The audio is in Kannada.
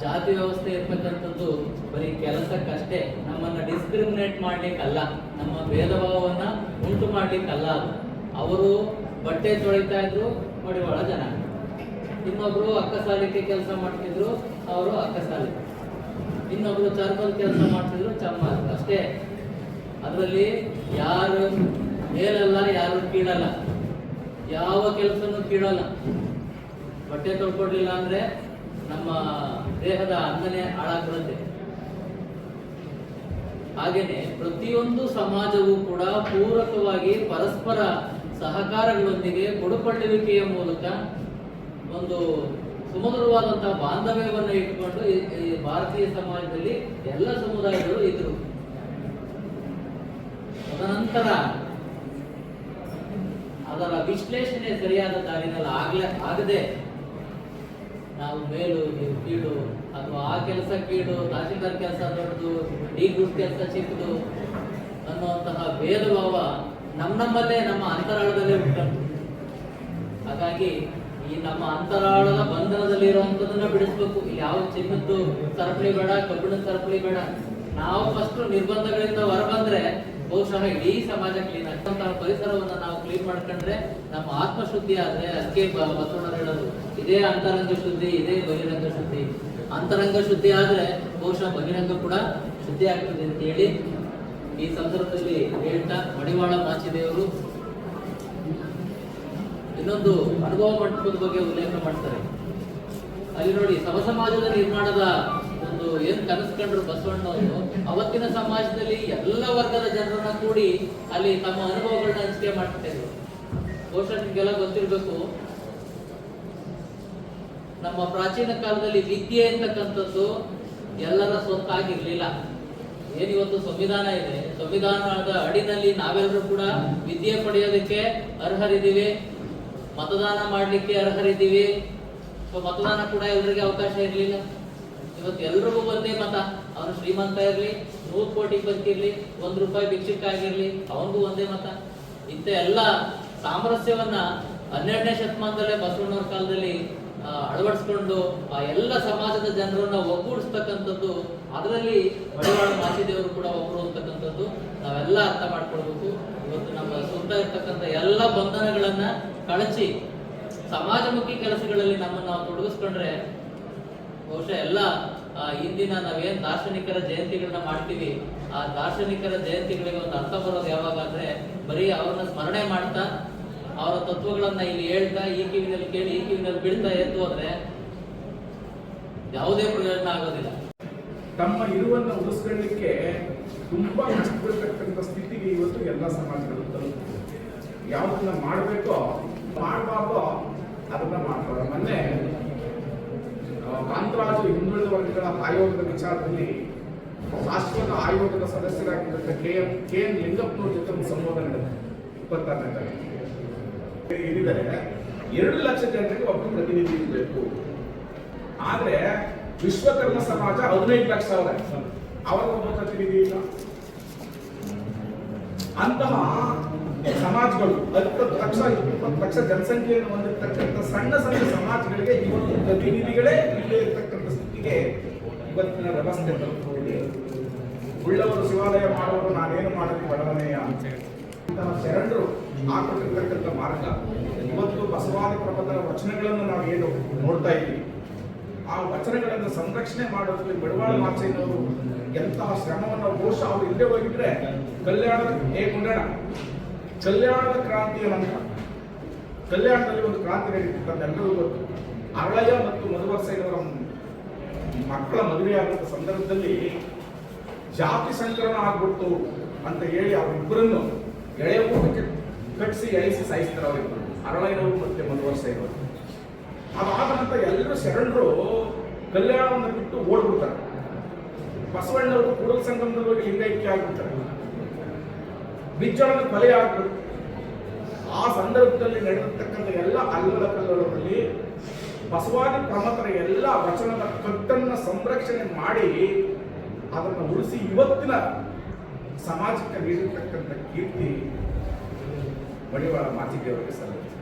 ಜಾತಿ ವ್ಯವಸ್ಥೆ ಇರ್ತಕ್ಕಂಥದ್ದು ಬರೀ ಕೆಲಸಕ್ಕಷ್ಟೇ, ನಮ್ಮನ್ನು ಡಿಸ್ಕ್ರಿಮಿನೇಟ್ ಮಾಡ್ಲಿಕ್ಕಲ್ಲ, ನಮ್ಮ ಭೇದ ಭಾವವನ್ನು ಉಂಟು ಮಾಡ್ಲಿಕ್ಕಲ್ಲ. ಅದು ಅವರು ಬಟ್ಟೆ ತೊಳಿತಾ ಇದ್ರು ಮಡಿವಾಳ ಜನ, ಇನ್ನೊಬ್ರು ಅಕ್ಕಸಾಲಿಕೆ ಕೆಲಸ ಮಾಡ್ತಿದ್ರು, ಅವರು ಅಕ್ಕಸಾಲಿಕೆ, ಇನ್ನೊಬ್ರು ಚರ್ಮದ ಕೆಲಸ ಮಾಡ್ತಿದ್ರು, ಚರ್ಮ ಅಷ್ಟೇ. ಅದರಲ್ಲಿ ಯಾರು ಮೇಲಲ್ಲ, ಯಾರು ಕೀಳಲ್ಲ, ಯಾವ ಕೆಲಸನೂ ಕೀಳಲ್ಲ. ಬಟ್ಟೆ ತೊಳ್ಕೊಡ್ಲಿಲ್ಲ ಅಂದ್ರೆ ನಮ್ಮ ದೇಹದ ಅಂದನೆ ಹಾಳಾಗ್ಬಿಡುತ್ತೆ. ಹಾಗೇನೆ ಪ್ರತಿಯೊಂದು ಸಮಾಜವೂ ಕೂಡ ಪೂರಕವಾಗಿ ಪರಸ್ಪರ ಸಹಕಾರಗಳೊಂದಿಗೆ ಕೊಡುಕೊಳ್ಳುವಿಕೆಯ ಮೂಲಕ ಒಂದು ಸುಮಧುರವಾದಂತಹ ಬಾಂಧವ್ಯವನ್ನು ಇಟ್ಟುಕೊಂಡು ಈ ಭಾರತೀಯ ಸಮಾಜದಲ್ಲಿ ಎಲ್ಲ ಸಮುದಾಯಗಳು ಇದ್ರು. ತದನಂತರ ಅದರ ವಿಶ್ಲೇಷಣೆ ಸರಿಯಾದ ದಾರಿನಲ್ಲಿ ಆಗದೆ ನಾವು ಮೇಲು ಕೀಳು, ಅಥವಾ ಆ ಕೆಲಸ ಕೀಳು, ತಹಶೀಲ್ದಾರ್ ಕೆಲಸ ದೊಡ್ಡದು, ಡಿ ಗ್ರೂಪ್ ಕೆಲಸ ಚಿಕ್ಕದು ಅನ್ನುವಂತಹ ಭೇದ ಭಾವ ನಮ್ಮಲ್ಲೇ, ನಮ್ಮ ಅಂತರಾಳದಲ್ಲೇ ಉಂಟು. ಹಾಗಾಗಿ ಈ ನಮ್ಮ ಅಂತರಾಳದ ಬಂಧನದಲ್ಲಿ ಇರುವಂತದನ್ನ ಬಿಡಿಸ್ಬೇಕು. ಇಲ್ಲಿ ಯಾವ ಚಿನ್ನದ್ದು ಸರಪಳಿ ಬೇಡ, ಕಬ್ಬಿಣದ ಸರಪಳಿ ಬೇಡ. ನಾವು ಫಸ್ಟ್ ನಿರ್ಬಂಧಗಳಿಂದ ಹೊರಬಂದ್ರೆ ಬಹುಶಃ ಇಡೀ ಸಮಾಜ ಕ್ಲೀನ್ ಆಗ್ತಂತಹ ಪರಿಸರವನ್ನು ನಾವು ಕ್ಲೀನ್ ಮಾಡ್ಕೊಂಡ್ರೆ ನಮ್ಮ ಆತ್ಮಶುದ್ಧಿ ಆದ್ರೆ, ಅದಕ್ಕೆ ಬಸವಣ್ಣ ಹೇಳೋದು ಇದೇ ಅಂತರಂಗ ಶುದ್ಧಿ, ಇದೇ ಬಹಿರಂಗ ಶುದ್ಧಿ. ಅಂತರಂಗ ಶುದ್ಧಿ ಆದ್ರೆ ಬಹುಶಃ ಬಹಿರಂಗ ಕೂಡ ಶುದ್ಧಿ ಆಗ್ತದೆ ಅಂತ ಹೇಳಿ ಈ ಸಂದರ್ಭದಲ್ಲಿ ಹೇಳ್ತಾ, ಮಡಿವಾಳ ಮಾಚಿದೇವರು ಇನ್ನೊಂದು ಅನುಭವ ಮಂಟಪದ ಬಗ್ಗೆ ಉಲ್ಲೇಖ ಮಾಡ್ತಾರೆ. ಅಲ್ಲಿ ನೋಡಿ, ಸಮಾಜದ ನಿರ್ಮಾಣದ ಒಂದು ಏನ್ ಕನಸು ಕಂಡ್ರು ಬಸವಣ್ಣವರು, ಅವತ್ತಿನ ಸಮಾಜದಲ್ಲಿ ಎಲ್ಲ ವರ್ಗದ ಜನರನ್ನ ಕೂಡಿ ಅಲ್ಲಿ ತಮ್ಮ ಅನುಭವಗಳನ್ನ ಹಂಚಿಕೆ ಮಾಡ್ತಾ ಇದ್ರು. ಬಹುಶಃ ನಿಮ್ಗೆಲ್ಲ ಗೊತ್ತಿರ್ಬೇಕು, ನಮ್ಮ ಪ್ರಾಚೀನ ಕಾಲದಲ್ಲಿ ವಿದ್ಯೆ ಅಂತಕ್ಕಂಥದ್ದು ಎಲ್ಲರ ಸ್ವತ್ತಾಗಿರ್ಲಿಲ್ಲ. ಏನಿವತ್ತು ಸಂವಿಧಾನ ಇದೆ, ಸಂವಿಧಾನದ ಅಡಿನಲ್ಲಿ ನಾವೆಲ್ಲರೂ ಕೂಡ ವಿದ್ಯೆ ಪಡೆಯೋದಕ್ಕೆ ಅರ್ಹರಿದ್ದೀವಿ, ಮತದಾನ ಮಾಡ್ಲಿಕ್ಕೆ ಅರ್ಹರಿದ್ದೀವಿ. ಮತದಾನ ಕೂಡ ಎಲ್ಲರಿಗೆ ಅವಕಾಶ ಇರಲಿಲ್ಲ. ಇವತ್ತು ಎಲ್ರಿಗೂ ಒಂದೇ ಮತ. ಅವನು ಶ್ರೀಮಂತ ಇರ್ಲಿ, 100 ಕೋಟಿಗೆ ಬಂತಿರ್ಲಿ, ₹1 ಭಿಕ್ಷುಕ ಆಗಿರ್ಲಿ, ಅವನಿಗೂ ಒಂದೇ ಮತ. ಇಂಥ ಎಲ್ಲ ಸಾಮರಸ್ಯವನ್ನ 12ನೇ ಶತಮಾನದಲ್ಲೇ ಬಸವಣ್ಣವ್ರ ಕಾಲದಲ್ಲಿ ಅಳವಡಿಸ್ಕೊಂಡು ಆ ಎಲ್ಲ ಸಮಾಜದ ಜನರನ್ನ ಒಗ್ಗೂಡಿಸ್ತಕ್ಕಂಥದ್ದು, ಅದರಲ್ಲಿ ಮಡಿವಾಳ ಮಾಚಿದೇವರು ಕೂಡ ಒಬ್ಬರು ಅಂತಕ್ಕಂಥದ್ದು ನಾವೆಲ್ಲ ಅರ್ಥ ಮಾಡ್ಕೊಳ್ಬೇಕು. ಇವತ್ತು ನಮ್ಮ ಸುತ್ತ ಇರ್ತಕ್ಕಂಥ ಎಲ್ಲ ಬಂಧನಗಳನ್ನ ಕಳಚಿ ಸಮಾಜಮುಖಿ ಕೆಲಸಗಳಲ್ಲಿ ನಮ್ಮನ್ನು ನಾವು ತೊಡಗಿಸ್ಕೊಂಡ್ರೆ ಬಹುಶಃ ಎಲ್ಲ ಇಂದಿನ ನಾವೇನ್ ದಾರ್ಶನಿಕರ ಜಯಂತಿಗಳನ್ನ ಮಾಡ್ತೀವಿ, ಆ ದಾರ್ಶನಿಕರ ಜಯಂತಿಗಳಿಗೆ ಒಂದು ಅರ್ಥ ಬರೋದು ಯಾವಾಗ ಅಂದ್ರೆ, ಬರೀ ಅವ್ರನ್ನ ಸ್ಮರಣೆ ಮಾಡ್ತಾ ಅವರ ತತ್ವಗಳನ್ನ ಇಲ್ಲಿ ಹೇಳ್ತಾ ಈ ಕಿವಿನಲ್ಲಿ ಕೇಳಿ ಈ ಕಿವಿನಲ್ಲಿ ಬಿಡ್ತಾ ಎದ್ದು ಹೋದ್ರೆ ಯಾವುದೇ ಪ್ರಯೋಜನ ಆಗೋದಿಲ್ಲ. ತಮ್ಮ ಇರುವನ್ನ ಉಳಿಸ್ಕೊಳ್ಳಿಕ್ಕೆ ತುಂಬಾ ಕಷ್ಟಪಡ್ತಕ್ಕಂಥ ಸ್ಥಿತಿಗೆ ಇವತ್ತು ಎಲ್ಲ ಸಮಾಜಗಳು ತಲುಪುತ್ತಿವೆ. ಯಾವುದನ್ನ ಮಾಡಬೇಕೋ ಮಾಡಬಾರ್ದೋ ಅದನ್ನ ಮಾಡ್ತಾರೆ. ಮೊನ್ನೆ ಕಾಂತರಾಜು ಹಿಂದುಳಿದ ವರ್ಗಗಳ ಆಯೋಗದ ವಿಚಾರದಲ್ಲಿ ಶಾಶ್ವತ ಆಯೋಗದ ಸದಸ್ಯರಾಗಿದ್ದಂಥ ಕೆ.ಎನ್. ಲಿಂಗಪ್ಪನವ್ರ ಜೊತೆ ಒಂದು ಸಂವಾದ ನಡೆದಿದೆ 26ನೇ ತಾರೀಕು. ಏನಿದ್ದಾರೆ, 2 ಲಕ್ಷ ಜನರಿಗೆ ಒಬ್ಬ ಪ್ರತಿನಿಧಿ ಇರಬೇಕು. ಆದ್ರೆ ವಿಶ್ವಕರ್ಮ ಸಮಾಜ 15 ಲಕ್ಷ ಅವರ ಒಬ್ಬ ಪ್ರತಿನಿಧಿ ಇಲ್ಲ. ಅಂತಹ ಸಮಾಜಗಳು 10 ಲಕ್ಷ 20 ಲಕ್ಷ ಜನಸಂಖ್ಯೆಯನ್ನು ಹೊಂದಿರತಕ್ಕಂಥ ಸಣ್ಣ ಸಣ್ಣ ಸಮಾಜಗಳಿಗೆ ಇವತ್ತು ಪ್ರತಿನಿಧಿಗಳೇ ಇಲ್ಲೇ ಇರತಕ್ಕಂಥ ಸ್ಥಿತಿಗೆ ಇವತ್ತಿನ ವ್ಯವಸ್ಥೆ ತಲುಪಿದೆ. ಉಳ್ಳವರು ಶಿವಾಲಯ ಮಾಡುವರು, ನಾನೇನು ಮಾಡಲಿ ಬಡವನೆಯ ಇಂತಹ ಶರಣರು ಹಾಕಿರ್ತಕ್ಕಂಥ ಮಾರ್ಗ. ಇವತ್ತು ಬಸವಾದಿ ಪ್ರಬಂಧದ ವಚನಗಳನ್ನು ನಾವು ಏನು ನೋಡ್ತಾ ಇದ್ದೀವಿ, ಆ ವಚನಗಳನ್ನು ಸಂರಕ್ಷಣೆ ಮಾಡೋದ್ರಲ್ಲಿ ಮಡಿವಾಳ ಮಾಚಯ್ಯನವರು ಎಂತಹ ಶ್ರಮವನ್ನು, ಬಹುಶಃ ಅವರು ಇಲ್ಲೇ ಹೋಗಿದ್ರೆ ಕಲ್ಯಾಣದ ಕ್ರಾಂತಿಯ ನಂತರ ಕಲ್ಯಾಣದಲ್ಲಿ ಒಂದು ಕ್ರಾಂತಿ ನಡೀತಿತ್ತು ಅಂತ ಎಲ್ಲರಿಗೂ ಗೊತ್ತು. ಅರಳಯ್ಯ ಮತ್ತು ಮಧುವರ್ಸಯ್ಯನವರ ಮಕ್ಕಳ ಮದುವೆಯಾದಂಥ ಸಂದರ್ಭದಲ್ಲಿ ಜಾತಿ ಸಂಕರಣ ಆಗ್ಬಿಡ್ತು ಅಂತ ಹೇಳಿ ಅವರಿಬ್ಬರನ್ನು ಎಳೆಯ ಊಟಕ್ಕೆ ಕಟ್ಟಿಸಿ ಎಳಿಸಿ ಸಾಯಿಸ್ತಾರೆ ಅವರಿಬ್ಬರು, ಅರಳಯ್ಯನವರು ಮತ್ತೆ ಮಧುವರ್ಸಯ್ಯನವರು. ಅದಾದ ನಂತರ ಎಲ್ಲರೂ ಶರಣರು ಕಲ್ಯಾಣವನ್ನು ಬಿಟ್ಟು ಓಡ್ಬಿಡ್ತಾರೆ. ಬಸವಣ್ಣವರು ಕೂಡಲ ಸಂಗಮದಲ್ಲಿ ಹೋಗಿ ಲಿಂಗೈಕ್ಯ ಆಗ್ಬಿಡ್ತಾರೆ. ಬಿಜ್ಜಳನ ಕೊಲೆ ಆಗ್ಬಿಡುತ್ತೆ. ಆ ಸಂದರ್ಭದಲ್ಲಿ ನಡೆದಿರ್ತಕ್ಕಂಥ ಎಲ್ಲ ಅಲ್ಲಲ ಕಲ್ಲಗಳಲ್ಲಿ ಬಸವಾದಿ ಪ್ರಮತರ ಎಲ್ಲ ವಚನದ ಕಟ್ಟನ್ನು ಸಂರಕ್ಷಣೆ ಮಾಡಿ ಅದನ್ನು ಉಳಿಸಿ ಇವತ್ತಿನ ಸಮಾಜಕ್ಕೆ ನೀಡಿರ್ತಕ್ಕಂಥ ಕೀರ್ತಿ ಮಡಿವಾಳ ಮಾಚಿದೇವರಿಗೆ ಸಲ್ಲುತ್ತದೆ.